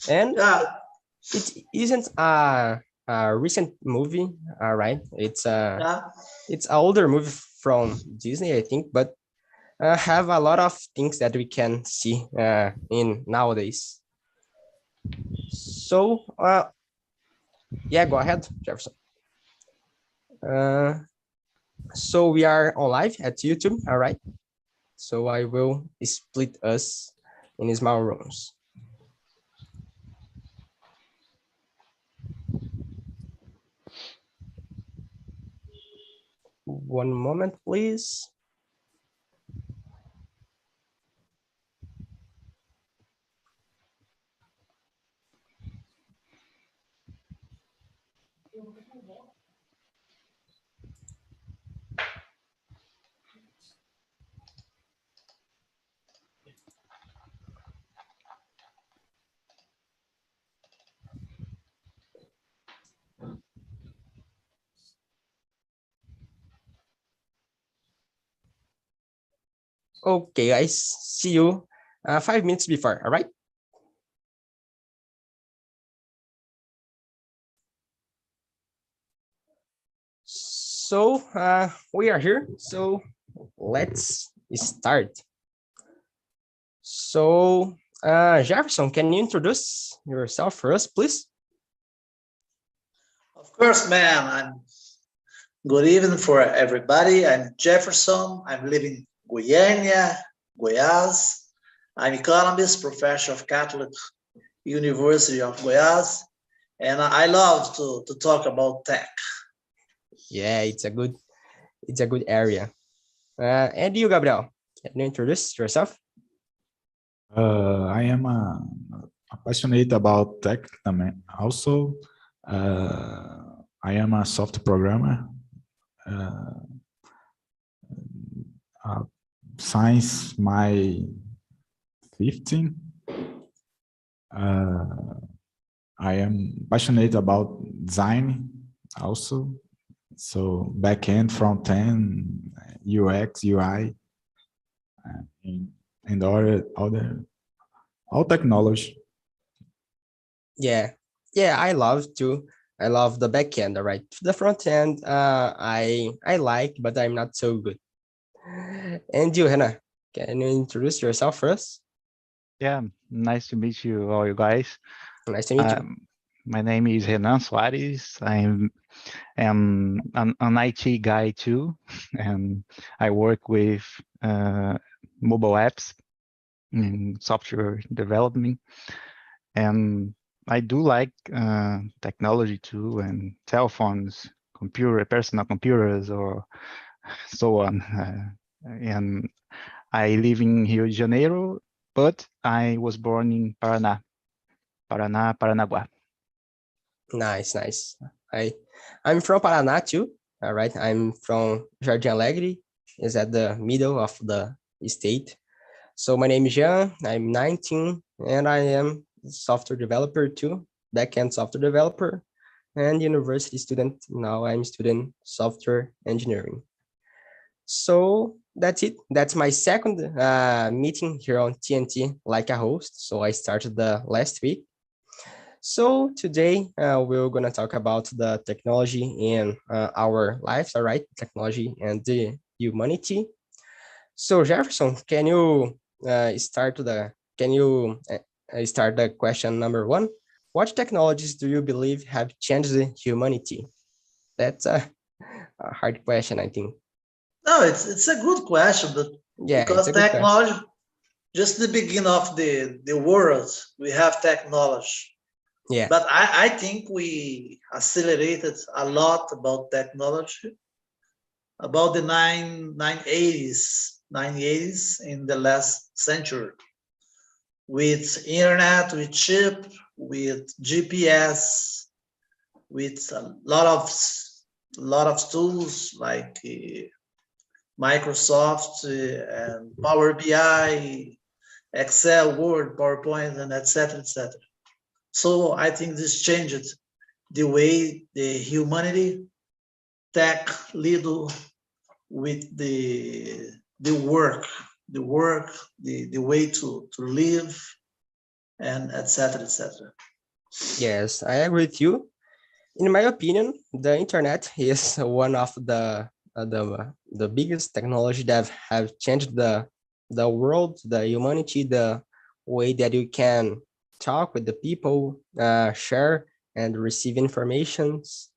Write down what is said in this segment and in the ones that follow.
And it isn't a recent movie, right? It's an older movie from Disney, I think, but have a lot of things that we can see in nowadays. So, yeah, go ahead, Jefferson. So we are on live at YouTube, all right? So I will split us in small rooms. One moment, please. Okay, guys, see you 5 minutes before, all right? So we are here, so let's start. So Jefferson, can you introduce yourself for us, please? Of course, man. Good evening for everybody. I'm Jefferson. I'm living in Goiânia, Goiás. I'm economist, professor of Catholic University of Goiás, and I love to talk about tech. Yeah, it's a good area. And you, Gabriel, can you introduce yourself? I am passionate about tech also. I am a software programmer. Since my 15, I am passionate about design also. So backend, front end, UX, UI, and all technology. Yeah, I love the back end, all right. The front end, I like, but I'm not so good. And you, Hannah, can you introduce yourself first? Yeah, nice to meet you, all you guys. Nice to meet you. My name is Renan Soares. I'm an IT guy too, and I work with mobile apps in software development, and I do like technology too, and cell phones, personal computers, or so on. And I live in Rio de Janeiro, but I was born in Paraná, Paranaguá. Nice. I'm from Paraná too. All right, I'm from Jardim Alegre, is at the middle of the state. So my name is Jean, I'm 19, and I am a software developer too, backend software developer, and university student. Now I'm studying software engineering. So that's it. That's my second meeting here on TNT like a host. So I started the last week. So today we're going to talk about the technology in our lives, all right? Technology and the humanity. So Jefferson, can you start the question number one? What technologies do you believe have changed the humanity? That's a hard question, I think. No, it's a good question, but yeah, because technology, just the beginning of the world, we have technology. Yeah. But I think we accelerated a lot about technology about the 980s in the last century, with internet, with chip, with GPS, with a lot of tools like Microsoft and Power BI, Excel, Word, PowerPoint, and etc. So I think this changed the way the humanity tech lead with the work, the way to live and etc. etc. Yes, I agree with you. In my opinion, the internet is one of the biggest technology that have changed the world, the humanity, the way that you can talk with the people, share and receive informations.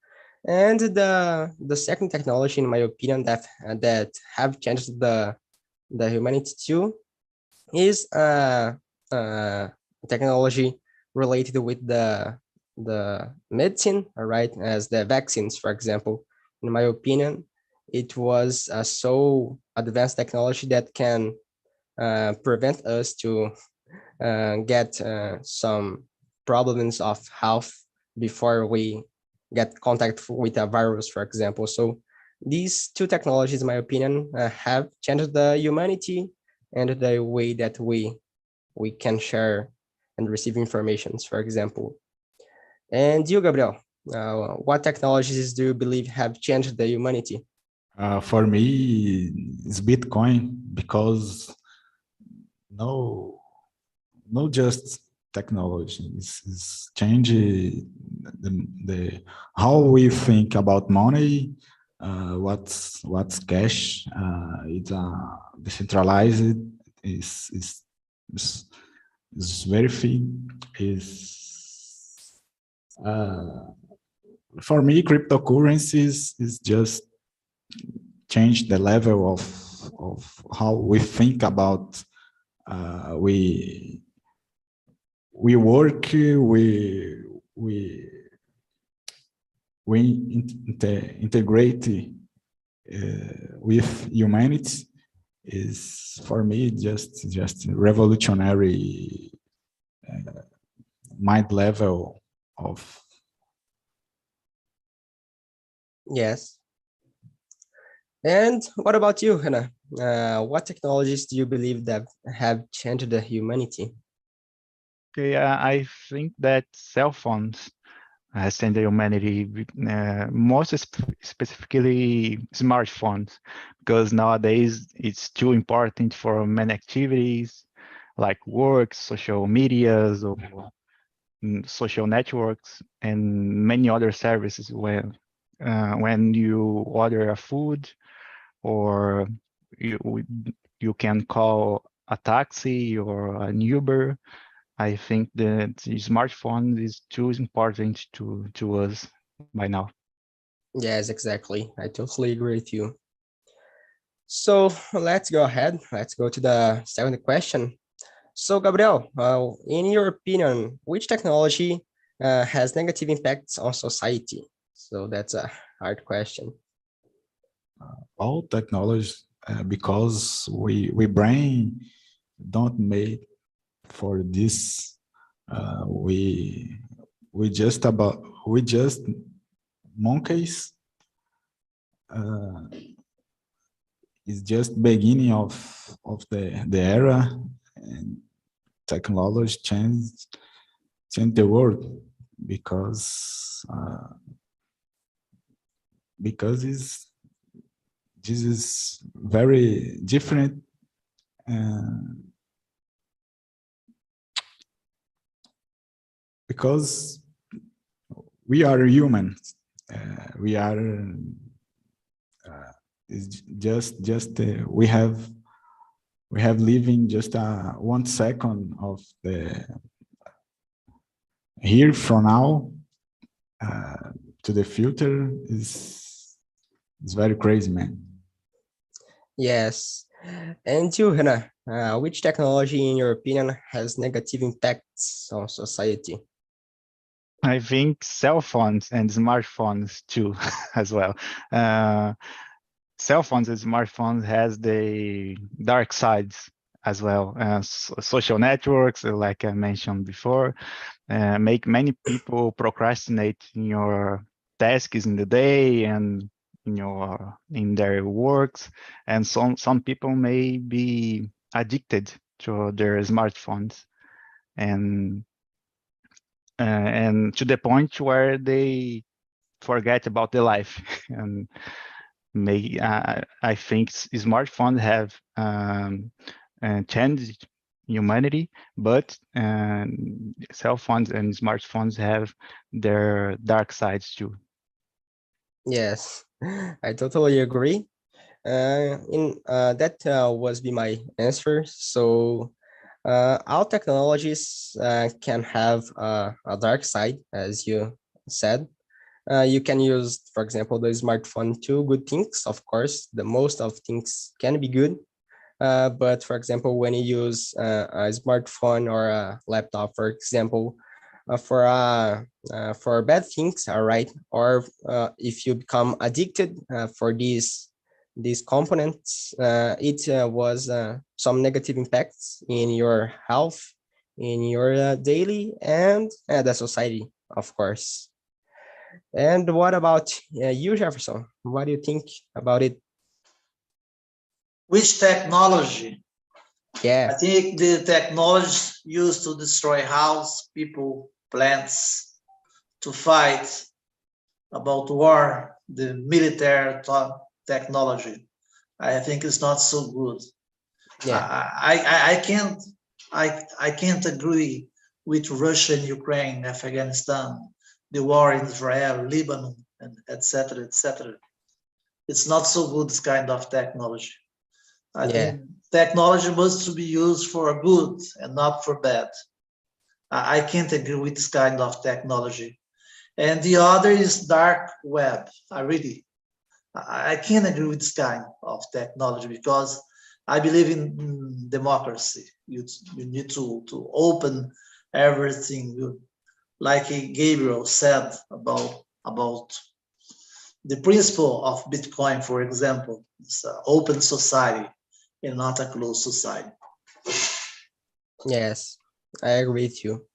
And the second technology, in my opinion, that have changed the humanity too, is technology related with the medicine, all right, as the vaccines, for example. In my opinion, it was so advanced technology that can prevent us to get some problems of health before we get contact with a virus, for example. So these two technologies, in my opinion, have changed the humanity and the way that we can share and receive informations, for example. And you, Gabriel, what technologies do you believe have changed the humanity? For me, it's Bitcoin because no, no just technology. It's change the how we think about money. What's cash? It's decentralized. Is is very thin. Is for me, cryptocurrencies is just change the level of how we think about we work, integrate with humanity is for me just revolutionary mind level of. Yes. And what about you, Hannah? What technologies do you believe that have changed the humanity? Okay, I think that cell phones has changed the humanity, most specifically smartphones, because nowadays it's too important for many activities like work, social medias, or social networks, and many other services. When you order a food, or you can call a taxi or an Uber. I think that the smartphone is too important to us by now. Yes, exactly. I totally agree with you. So let's go ahead. Let's go to the second question. So, Gabriel, in your opinion, which technology has negative impacts on society? So that's a hard question. All technology because we brain don't made for this. We just monkeys. It's just beginning of the era, and technology change the world because this is very different. Because we are humans, we are. It's just we have living just 1 second of the here from now to the future is very crazy, man. Yes. And you, Hannah, which technology, in your opinion, has negative impacts on society? I think cell phones and smartphones too, as well. Cell phones and smartphones has the dark sides as well. Social networks, like I mentioned before, make many people procrastinate in your tasks in the day and in their works, and some people may be addicted to their smartphones, and to the point where they forget about the life. And I think smartphones have changed humanity, but cell phones and smartphones have their dark sides too. Yes, I totally agree. That was be my answer. So all technologies can have a dark side, as you said. You can use, for example, the smartphone to good things. Of course, the most of things can be good. But for example, when you use a smartphone or a laptop, for example, for bad things, all right, or if you become addicted for these components, it was some negative impacts in your health, in your daily and the society, of course. And what about you, Jefferson? What do you think about it? Which technology? Yeah. I think the technology used to destroy house, people, plants, to fight about war, the military technology. I think it's not so good. Yeah. I can't agree with Russia and Ukraine, Afghanistan, the war in Israel, Lebanon, and etc. etc. It's not so good, this kind of technology. I Yeah. think technology must be used for good and not for bad. I can't agree with this kind of technology. And the other is dark web. I can't agree with this kind of technology because I believe in democracy. You need to open everything, like Gabriel said about the principle of Bitcoin, for example. It's an open society and not a closed society. Yes, I agree with you.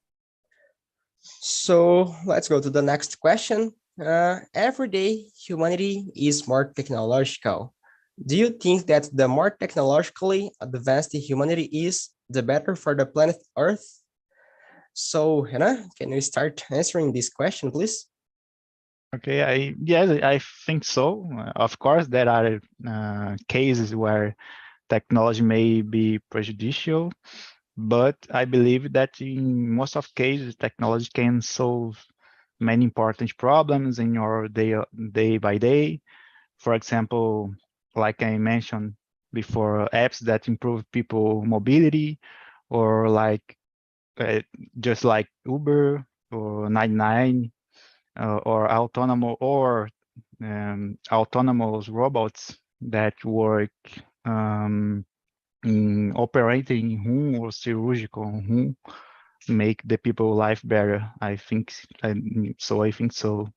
So let's go to the next question. Every day, humanity is more technological. Do you think that the more technologically advanced humanity is, the better for the planet Earth? So, Hannah, can you start answering this question, please? Okay, I think so. Of course, there are cases where technology may be prejudicial, but I believe that in most of cases, technology can solve many important problems in your day by day. For example, like I mentioned before, apps that improve people mobility, or like just like Uber or 99, or autonomous robots that work in operating room or surgical room, make the people life better. I think so.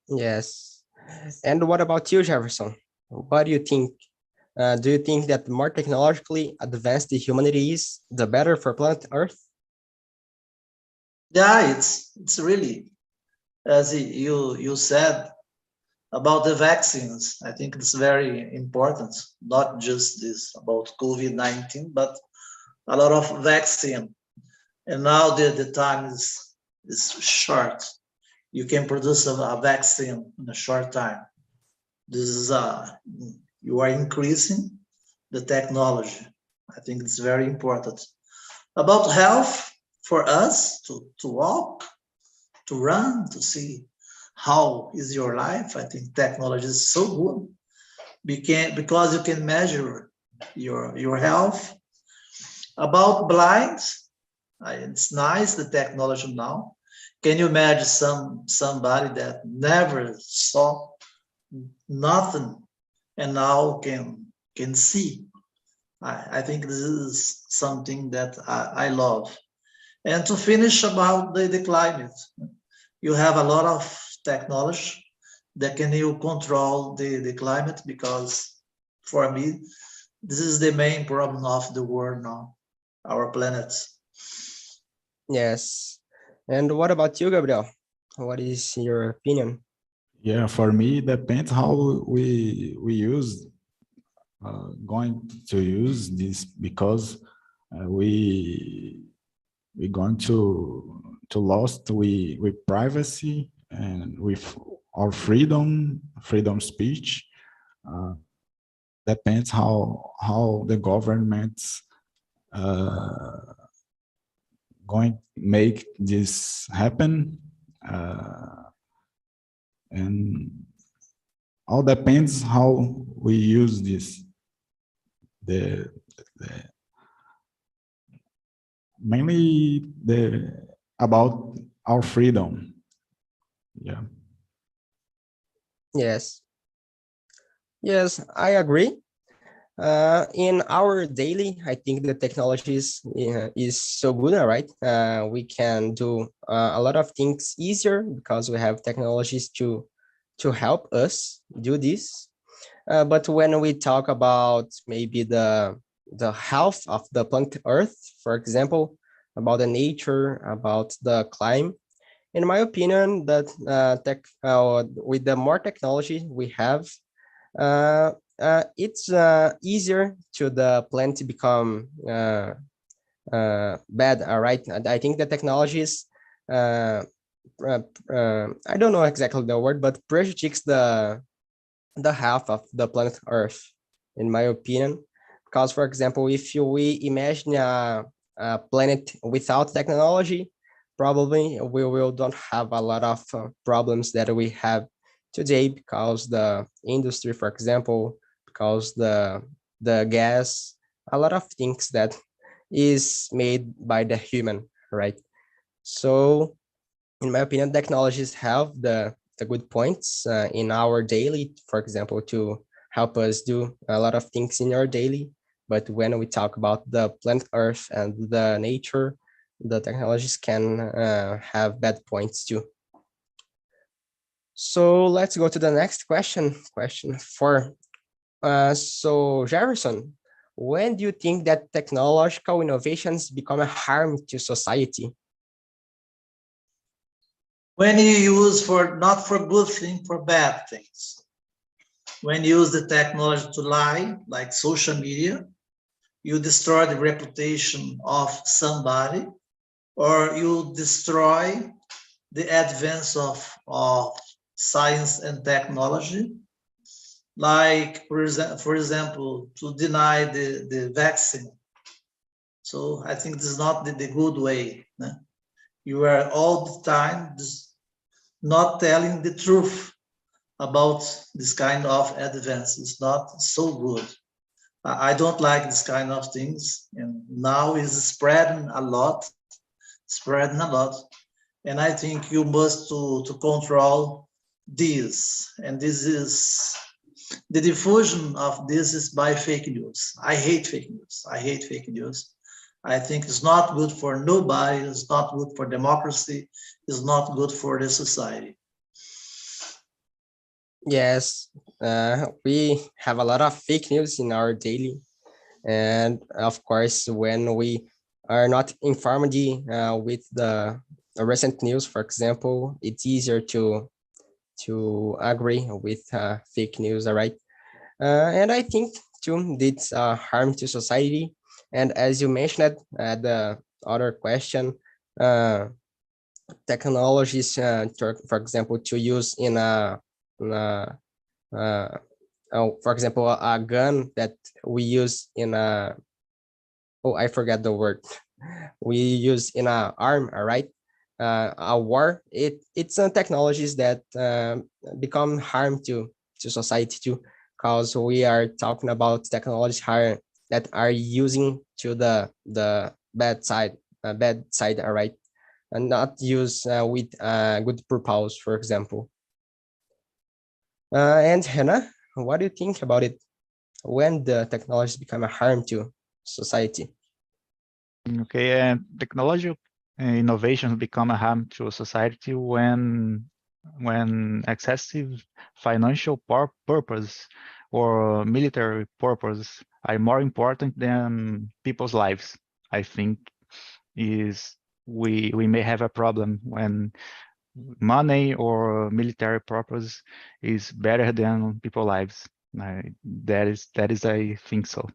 Yes. And what about you, Jefferson? What do you think? Do you think that the more technologically advanced the humanity is, the better for planet Earth? Yeah, it's really, as you said about the vaccines. I think it's very important, not just this about COVID-19, but a lot of vaccine. And now the time is short. You can produce a vaccine in a short time. This is you are increasing the technology. I think it's very important. About health, for us to walk, to run, to see how is your life. I think technology is so good because you can measure your health. About blind, it's nice the technology now. Can you imagine somebody that never saw nothing and now can see? I think this is something that I love. And to finish about the climate, you have a lot of technology that can you control the climate, because for me, this is the main problem of the world now, our planet. Yes. And what about you, Gabriel? What is your opinion? Yeah, for me, it depends how we use going to use this, because we're going to lost with privacy and with our freedom speech. Depends how the governments going to make this happen, and all depends how we use this. Mainly about our freedom. Yeah. Yes. Yes, I agree. In our daily, I think the technology is so good, right? We can do a lot of things easier because we have technologies to help us do this. But when we talk about maybe the health of the planet Earth, for example, about the nature, about the climate, in my opinion, that with the more technology we have, uh, it's easier to the plant to become bad. All right, and I think the technologies, I don't know exactly the word, but prejudices the health of the planet Earth, in my opinion. Because, for example, if we imagine a planet without technology, probably we will don't have a lot of problems that we have today, because the industry, for example, because the gas, a lot of things that is made by the human, right? So in my opinion, technologies have the good points in our daily, for example, to help us do a lot of things in our daily. But when we talk about the planet Earth and the nature, the technologies can have bad points too. So let's go to the next question. Question 4. So Jefferson, when do you think that technological innovations become a harm to society? When you use not for good things, for bad things. When you use the technology to lie, like social media, you destroy the reputation of somebody, or you destroy the advance of science and technology, like, for example, to deny the vaccine. So I think this is not the good way. You are all the time not telling the truth about this kind of advance. It's not so good. I don't like this kind of things, and now it's spreading a lot. And I think you must to control this. And this is the diffusion of this is by fake news. I hate fake news. I think it's not good for nobody. It's not good for democracy. It's not good for the society. Yes, we have a lot of fake news in our daily. And of course, when we are not informed with the recent news, for example, it's easier to agree with fake news, all right? And I think too, it's harm to society. And as you mentioned, the other question, technologies, for example, to use in for example, a gun that we use in I forgot the word. We use in a arm, all right? A war. It's technologies that become harm to society too, because we are talking about technologies that are using to the bad side, all right, and not use with good purpose, for example. And Hannah, what do you think about it? When the technologies become a harm to society? Okay, and technology innovations become a harm to society when excessive financial purpose or military purpose are more important than people's lives. I think we may have a problem when money or military purpose is better than people's lives. That is I think so.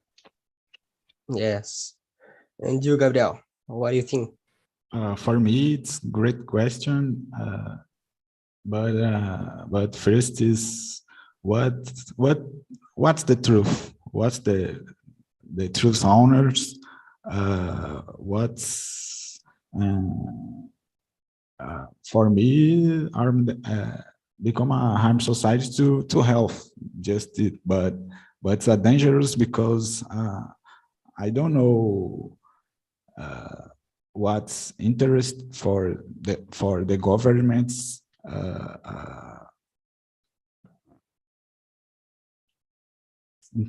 Yes. And you, Gabriel, what do you think? For me, it's a great question. But first is what's the truth? What's the truth owners? what's for me become a harm society to health. Just it, but it's dangerous because I don't know what's interest for the governments.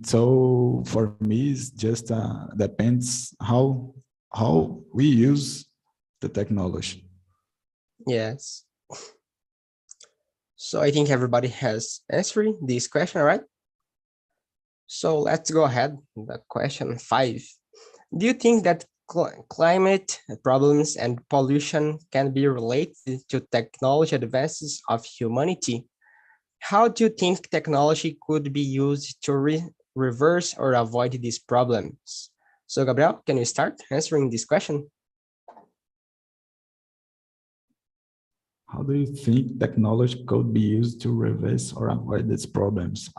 So for me, it's just depends how we use the technology. Yes. So I think everybody has answered this question, right? So let's go ahead. The question 5. Do you think that climate problems and pollution can be related to technology advances of humanity? How do you think technology could be used to reverse or avoid these problems? So Gabriel, can you start answering this question? How do you think technology could be used to reverse or avoid these problems?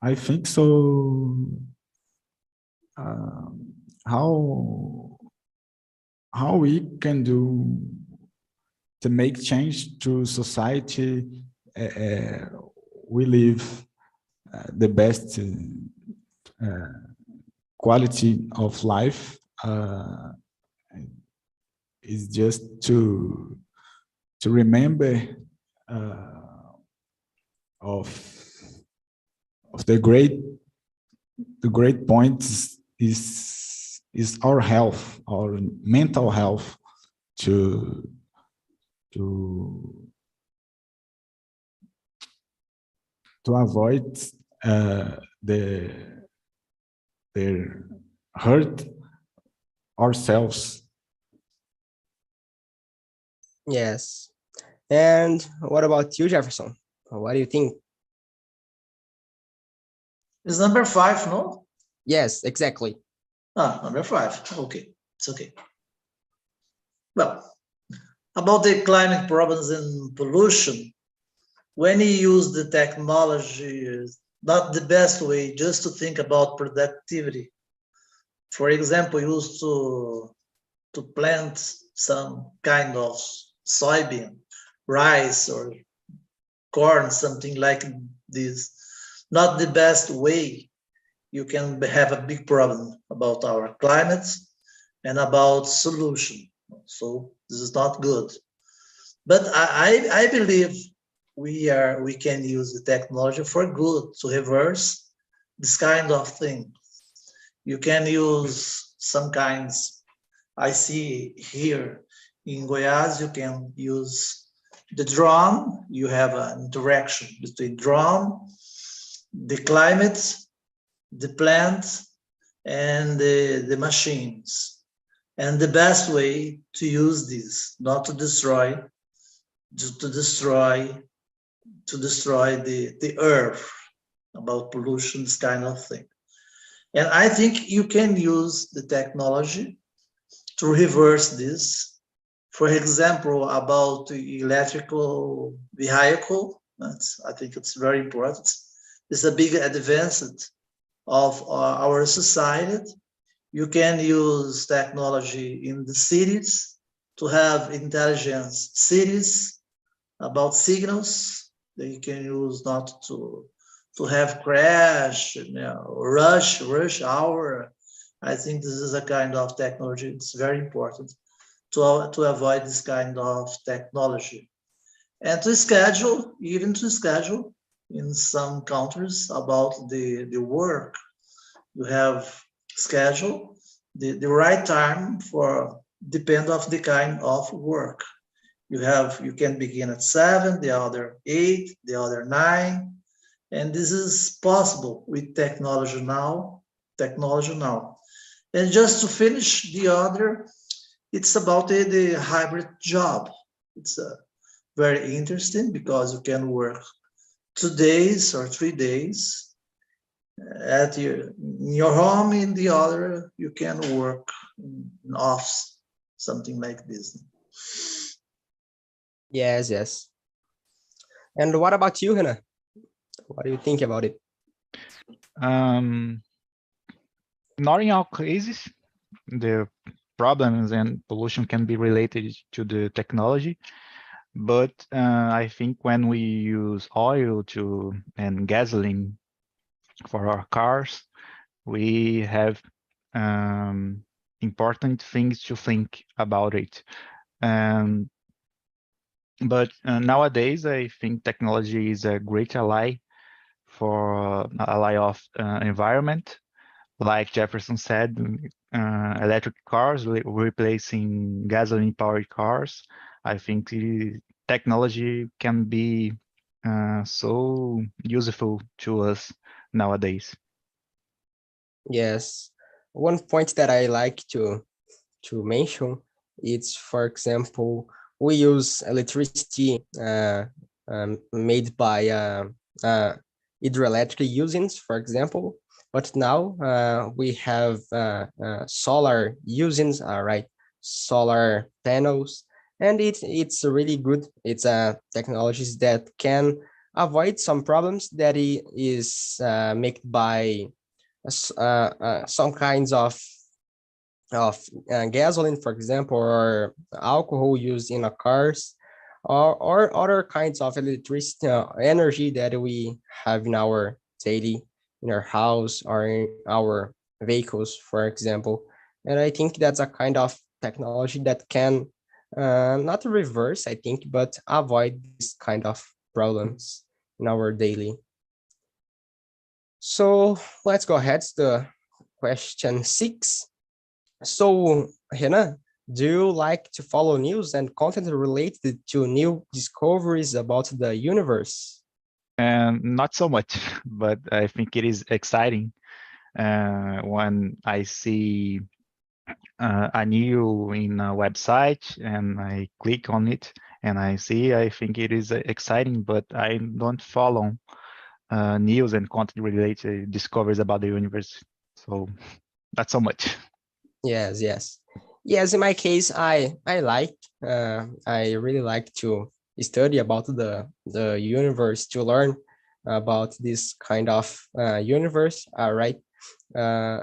I think so. How we can do to make change to society? We live the best quality of life. Is just to remember of the great points is our health, our mental health, to avoid the hurt ourselves. Yes. And what about you, Jefferson? What do you think? It's number 5, no? Yes, exactly. Number 5. Okay, it's okay. Well, about the climate problems and pollution, when you use the technology, not the best way, just to think about productivity. For example, used to plant some kind of soybean, rice, or corn, something like this. Not the best way. You can have a big problem about our climate and about solution. So this is not good. But I believe we can use the technology for good to reverse this kind of thing. You can use some kinds. I see here in Goiás, you can use the drone. You have an interaction between drone, the climate, the plant, and the machines. And the best way to use this, not to destroy, to destroy the earth, about pollution, this kind of thing. And I think you can use the technology to reverse this. For example, about the electrical vehicle, I think it's very important. It's a big advance of our society. You can use technology in the cities to have intelligence cities about signals that you can use not to have crash, rush hour. I think this is a kind of technology. It's very important to avoid this kind of technology. And to schedule, even to schedule in some countries about the work. You have schedule the right time for depend of the kind of work. You can begin at 7, the other 8, the other 9. And this is possible with technology now. And just to finish the other, it's about the hybrid job. It's very interesting because you can work 2 days or 3 days at in your home. In the other, you can work in office, something like this. Yes. And what about you, Hannah? What do you think about it? Not in all cases, the problems and pollution can be related to the technology, but I think when we use oil and gasoline for our cars, we have important things to think about it. But nowadays, I think technology is a great ally of environment. Like Jefferson said, electric cars replacing gasoline-powered cars. I think technology can be so useful to us nowadays. Yes. One point that I like to mention, it's, for example, we use electricity made by hydroelectric usings, for example, but now we have solar usings, right? Solar panels, and it's really good. It's technologies that can avoid some problems that is made by some kinds of gasoline, for example, or alcohol used in our cars, or other kinds of electricity energy that we have in our daily, in our house or in our vehicles, for example. And I think that's a kind of technology that can not reverse, I think, but avoid this kind of problems in our daily. So let's go ahead to question 6. So, Renan, do you like to follow news and content related to new discoveries about the universe? And not so much, but I think it is exciting when I see a new in a website and I click on it and I think it is exciting, but I don't follow news and content related discoveries about the universe. So not so much. Yes. In my case, I really like to study about the universe, to learn about this kind of universe, right? Uh,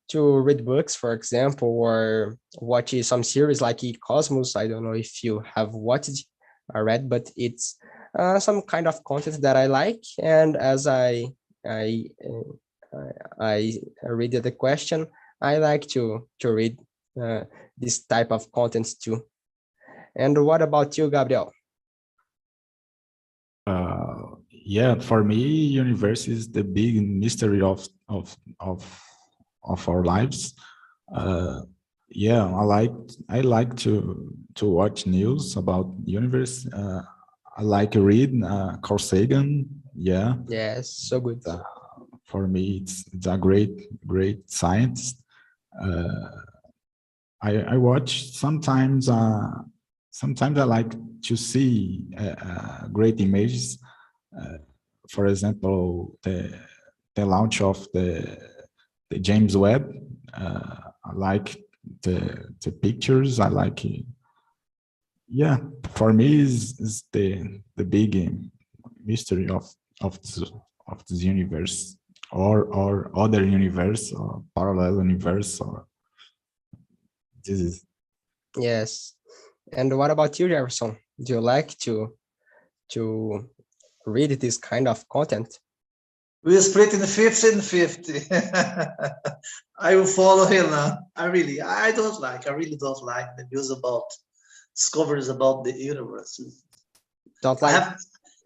to read books, for example, or watch some series like Cosmos. I don't know if you have watched or read, but it's some kind of content that I like. And as I I read the question, I like to read this type of contents too. And what about you, Gabriel? Yeah, for me, universe is the big mystery of our lives. Yeah, I like to watch news about universe. I like to read Carl Sagan. Yeah, Yes, so good. for me, it's a great scientist. I watch sometimes. Sometimes I like to see great images. For example, the launch of the James Webb. I like the pictures. I like it. Yeah, for me is the big mystery of this universe or other universe or parallel universe or this is. Yes. And what about you, Jefferson? Do you like to read this kind of content? We split in 50 and 50. I will follow him now. I really don't like the news about discoveries about the universe. Don't I like? have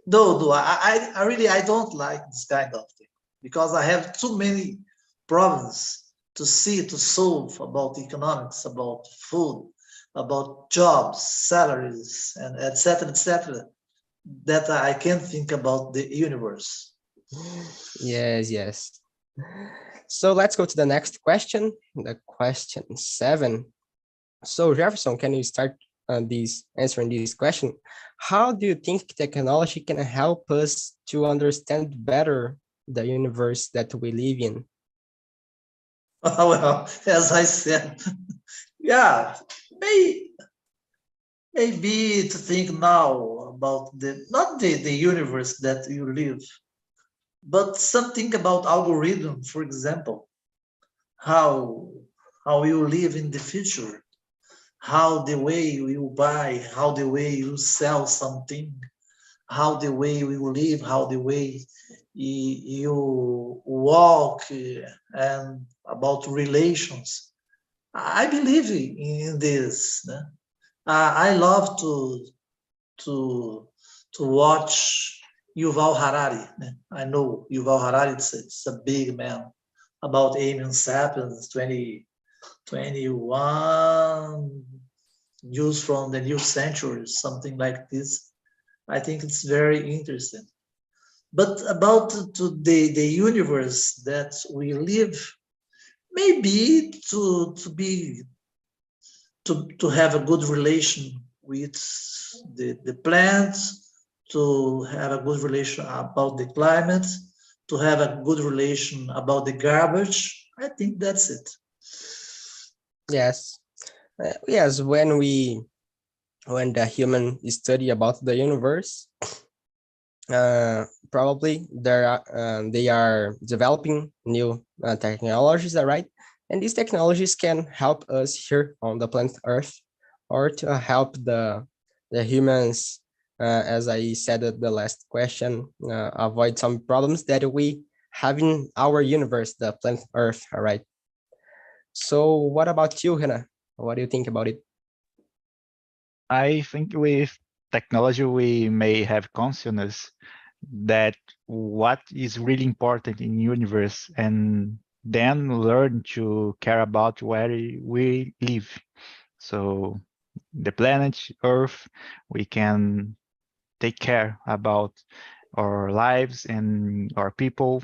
no, I really I don't like this kind of thing because I have too many problems to see to solve about economics, about food, about jobs, salaries, and etc., that I can't think about the universe. Yes. So let's go to the next question, the question 7. So Jefferson, can you start answering this question? How do you think technology can help us to understand better the universe that we live in? Well, as I said, yeah, maybe to think now about not the universe that you live, but something about algorithm, for example. how you live in the future, how the way you buy, how the way you sell something, how the way you live, how the way you walk, and about relations. I believe in this. I love to to watch Yuval Harari. I know Yuval Harari. It's a big man about Amen Sapiens 2021 news from the new century, something like this. I think it's very interesting. But about the universe that we live, maybe to have a good relation with the plants, to have a good relation about the climate, to have a good relation about the garbage. I think that's it. Yes. Yes, when the human study about the universe, probably they are developing new technologies, right? And these technologies can help us here on the planet Earth, or to help the humans, as I said at the last question, avoid some problems that we have in our universe, the planet Earth, all right? So what about you, Hannah? What do you think about it? I think with technology, we may have consciousness that what is really important in universe, and then learn to care about where we live. So the planet Earth, we can take care about our lives and our people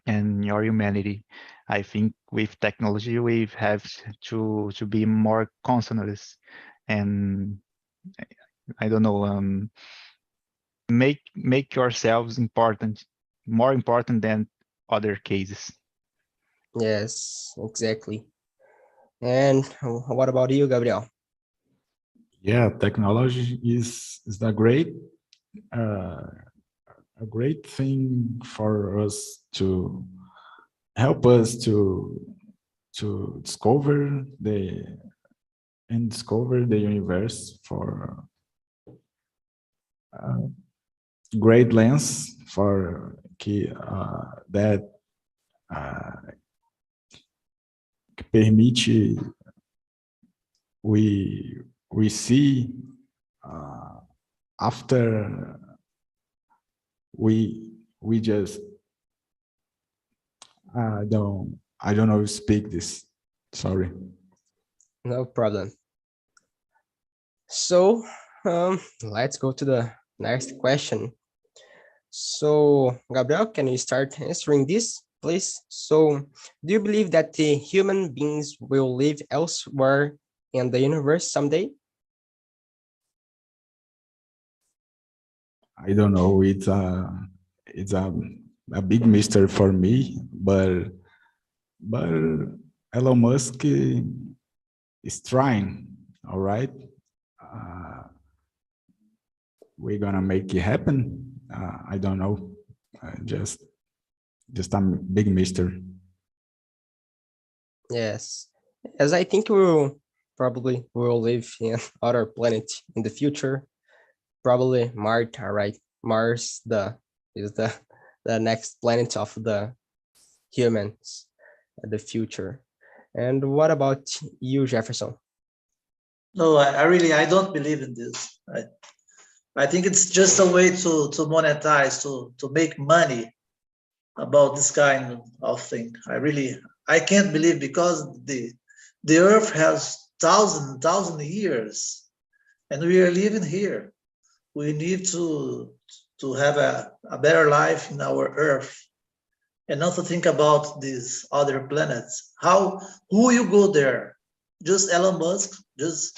and our humanity. I think with technology, we have to be more conscious, and I don't know, make yourselves important, more important than other cases. Yes, exactly. And what about you, Gabriel? Yeah, technology is a great thing for us to help us to discover the universe for great lens for that permite we see after we just I don't know to speak this. Sorry. No problem. So let's go to the next question. So Gabriel, can you start answering this, please? So do you believe that the human beings will live elsewhere in the universe someday? I don't know. It's a big mystery for me, but Elon Musk is trying. All right, we're gonna make it happen. I don't know. Just a big mystery. Yes, as I think we will live in other planet in the future. Probably Mars, all right? Mars is the next planet of the humans in the future. And what about you, Jefferson? No, I don't believe in this. I think it's just a way to monetize, to make money about this kind of thing. I can't believe, because the earth has thousand years and we are living here. We need to have a better life in our earth, and not to think about these other planets. Who you go there? Just Elon Musk, just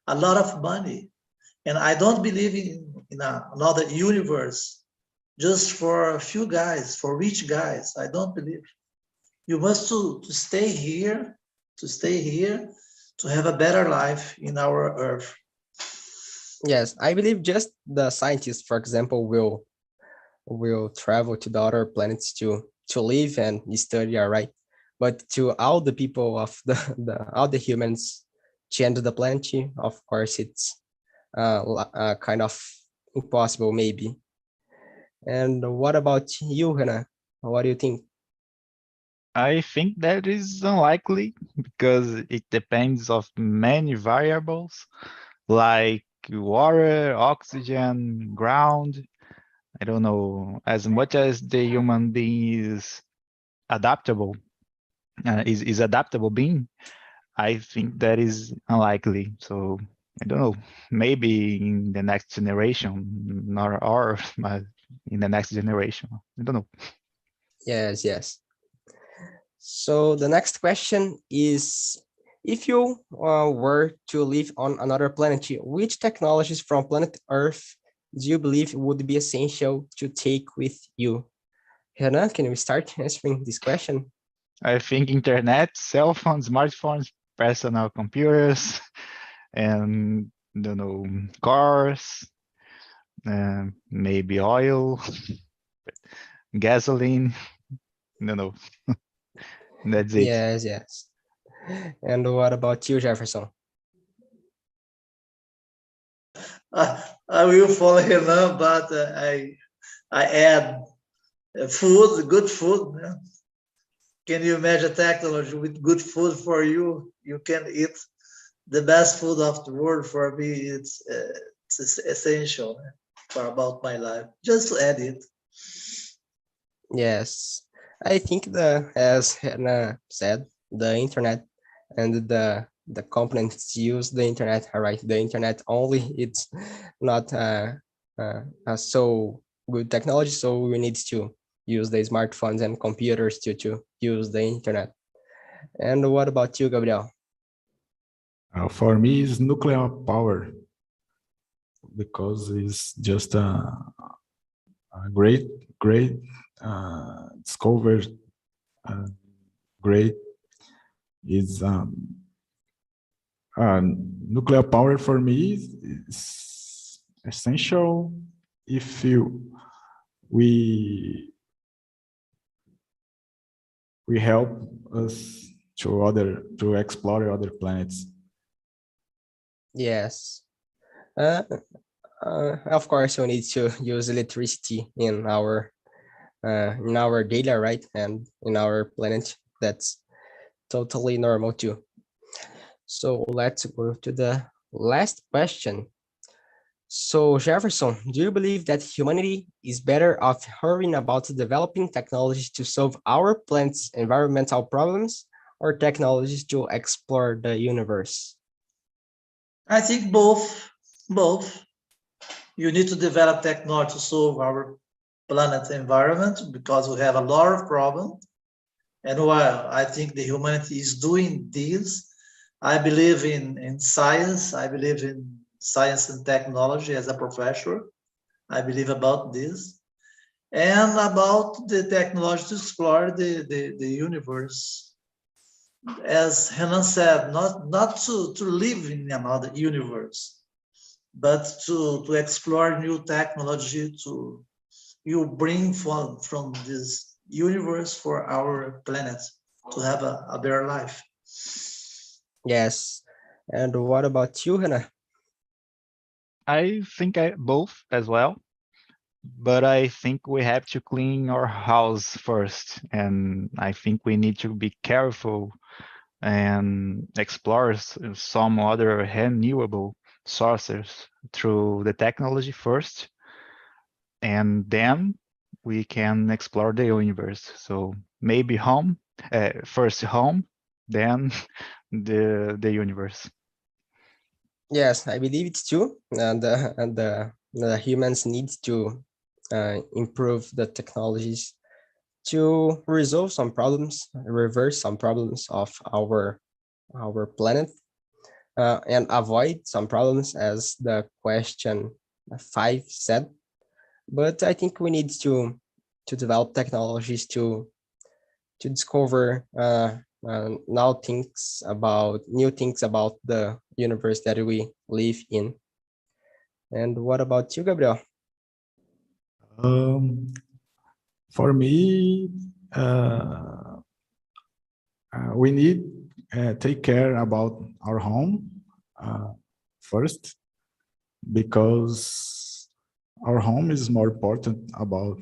a lot of money. And I don't believe in another universe just for a few guys, for rich guys. I don't believe. You must to stay here, to have a better life in our earth. Yes, I believe just the scientists, for example, will travel to the other planets to live and study, all right? but to all the people of all the humans change the planet, of course, it's kind of impossible, maybe. And what about you, Hannah? What do you think? I think that is unlikely because it depends of many variables like water, oxygen, ground. I don't know, as much as the human being is adaptable, is adaptable being, I think that is unlikely. So I don't know, maybe in the next generation, or but in the next generation, I don't know. Yes, yes. So the next question is, if you were to live on another planet, which technologies from planet Earth do you believe would be essential to take with you? Hannah, can we start answering this question? I think internet, cell phones, smartphones, personal computers, and don't know, cars, maybe oil, gasoline. No, no, that's it. Yes, yes. And what about you, Jefferson? I will follow Renan, but I add food, good food. Yeah. Can you imagine technology with good food for you? You can eat the best food of the world. For me, it's essential for about my life. Just to add it. Yes, I think as Hannah said, the internet and the components use the internet, all right? The internet only, it's not a so good technology, so we need to use the smartphones and computers to use the internet. And what about you, Gabriel? For me, it's nuclear power because it's just a great discovered, great is nuclear power for me is essential if we help us to explore other planets. Yes. Of course, we need to use electricity in our daily, right, and in our planet. That's totally normal too. So let's go to the last question. So Jefferson, do you believe that humanity is better off hurrying about developing technologies to solve our planet's environmental problems or technologies to explore the universe? I think both. Both. You need to develop technology to solve our planet environment because we have a lot of problems. And while I think the humanity is doing this, I believe in science. I believe in science and technology as a professor. I believe about this. And about the technology to explore the universe. As Renan said, not to live in another universe, but to explore new technology to you bring from this universe for our planet to have a better life. Yes. And what about you, Hannah? I think both as well, but I think we have to clean our house first, and I think we need to be careful and explore some other renewable sources through the technology first, and then we can explore the universe. So maybe first home, then the universe. Yes, I believe it's true. The humans need to improve the technologies to resolve some problems, reverse some problems of our planet, and avoid some problems, as the question 5 said. But I think we need to develop technologies to discover new things about the universe that we live in. And what about you, Gabriel? For me, we need take care about our home first, because our home is more important about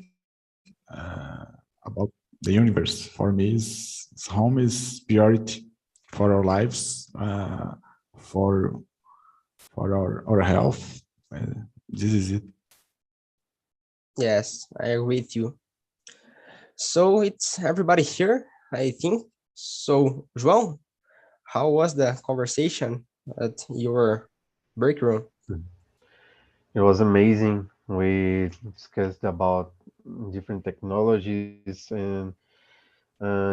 the universe. For me, home is priority for our lives, for our health. This is it. Yes, I agree with you. So it's everybody here, I think. So, João, how was the conversation at your break room? It was amazing. We discussed about different technologies and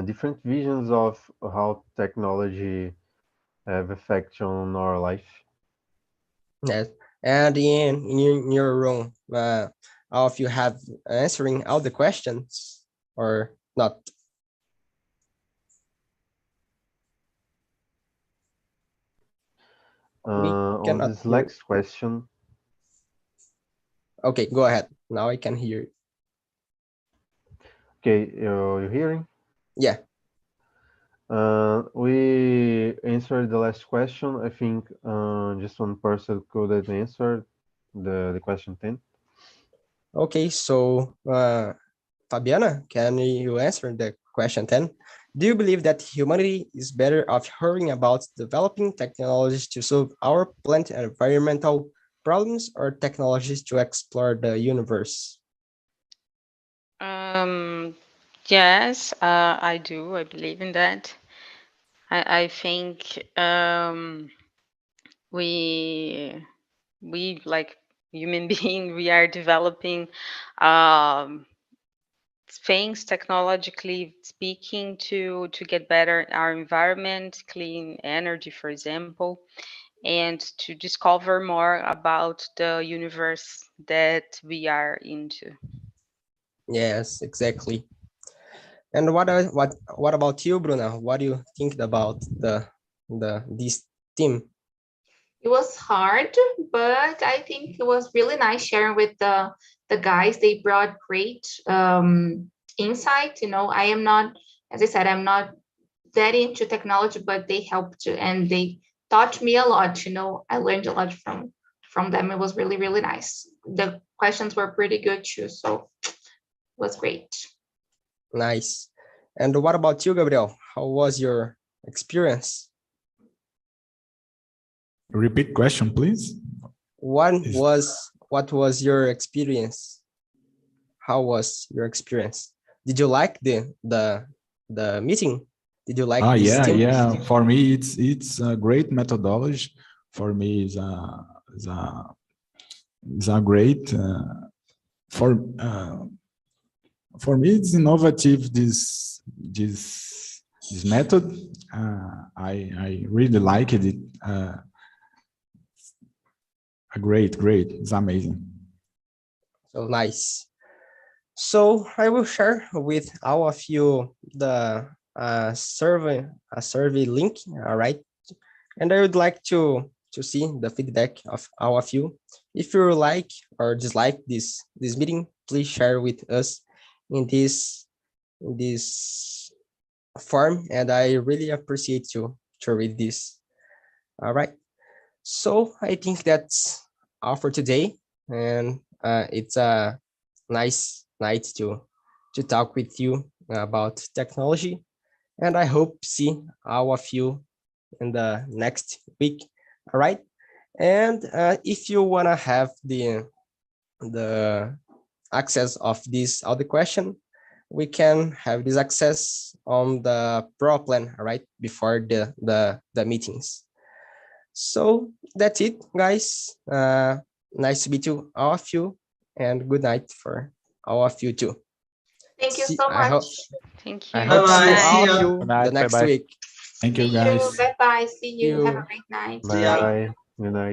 different visions of how technology have effect on our life. Yes, and in your room, all of you have answering all the questions or not? We On cannot this hear. next question, Okay, go ahead. Now I can hear you. okay, you hearing? Yeah. We answered the last question. I think just one person couldn't answer the question 10. Okay, so Fabiana, can you answer the question 10? Do you believe that humanity is better off hearing about developing technologies to solve our planet and environmental problems, or technologies to explore the universe? Yes, I do. I believe in that. I think we like human being, we are developing things technologically speaking to get better our environment, clean energy, for example, and to discover more about the universe that we are into. Yes, exactly. And what about you, Bruna? What do you think about this team? It was hard, but I think it was really nice sharing with the guys. They brought great insight. I am not, as I said, I'm not that into technology, but they helped and they taught me a lot. I learned a lot from them. It was really, really nice. The questions were pretty good too, so it was great. Nice. And what about you, Gabriel? How was your experience? Repeat question, please. What was your experience? How was your experience? Did you like the meeting? Did you like this yeah, team? yeah. For me, it's a great methodology. For me, is a great for me. It's innovative. This method. I really liked it. Great. It's amazing. So nice. So I will share with all of you the survey link. All right, and I would like to see the feedback of all of you. If you like or dislike this meeting, please share with us in this form, and I really appreciate you to read this. All right, so I think that's all for today, and it's a nice night to talk with you about technology, and I hope see all of you in the next week. All right, and if you wanna have the access of this audio question, we can have this access on the pro plan, all right, before the meetings. So that's it, guys. Nice to meet you, all of you, and good night for all of you too. Thank you so I hope much. Thank you. I hope see Bye-bye. all See of ya. you Good night. the next Bye-bye. week. Thank you, See guys. you. Bye bye. See See you. Have a you. great night. See ya. Bye. Good night.